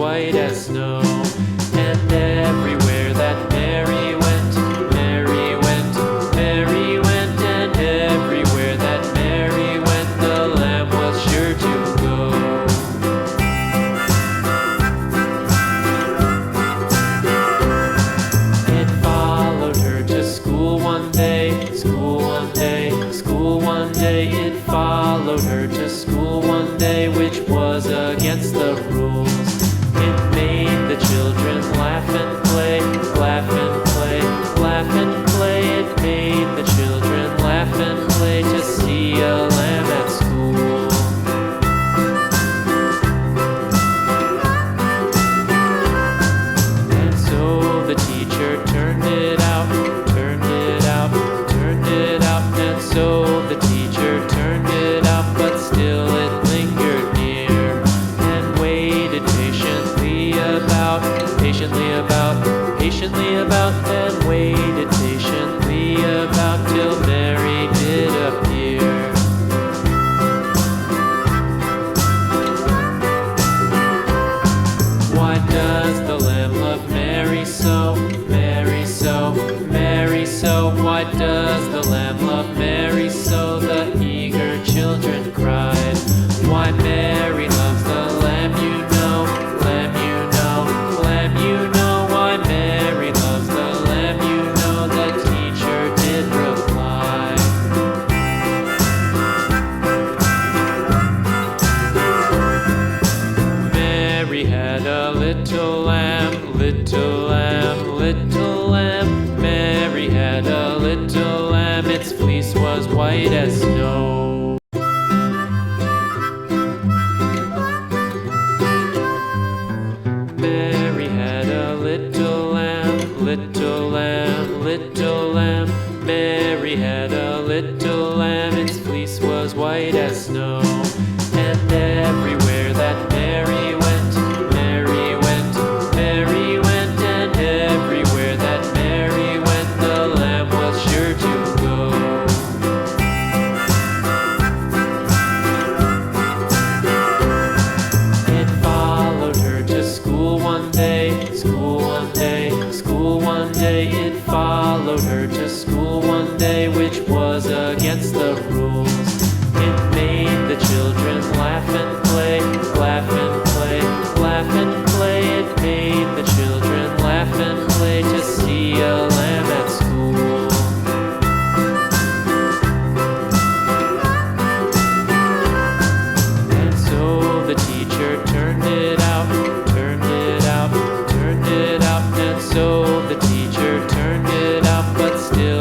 white as snow. And everywhere that Mary went, Mary went, Mary went, and everywhere that Mary went, the lamb was sure to go. It followed her to school one day, school one day, school one day. It followed her to school one day, which was against the rules. It made the children laugh and play, laugh and play, laugh and play. It made the children laugh and play to see a lamb at school. And so the teacher turned it out, turned it out, turned it out. And so the teacher turned it out, but still it lingered near and waited patiently about, patiently about, and waited patiently about till Mary did appear. Why does the lamb love Mary so, Mary so, Mary so? Why does the lamb love Mary so? The eager children cried. Why Mary loves the lamb, you know, lamb, you know, lamb, you know. Why Mary loves the lamb, you know, the teacher did reply. Mary had a little lamb, little lamb, little lamb. Mary had a little lamb, its fleece was white as snow. Mary had a little lamb, little lamb, little lamb. Mary had a little lamb, its fleece was white as snow. And everywhere that Mary went, Mary went, Mary went, and everywhere that Mary went, the lamb was sure to go. It followed her to school one day, school one day, school one day. It followed her to school one day, which was against the rules. It made the children laugh and play, laugh and play, laugh and play. It made the children laugh and play to see a lamb at school. And so the teacher turned it out, turned it out, turned it out. And so the teacher turned it out, but still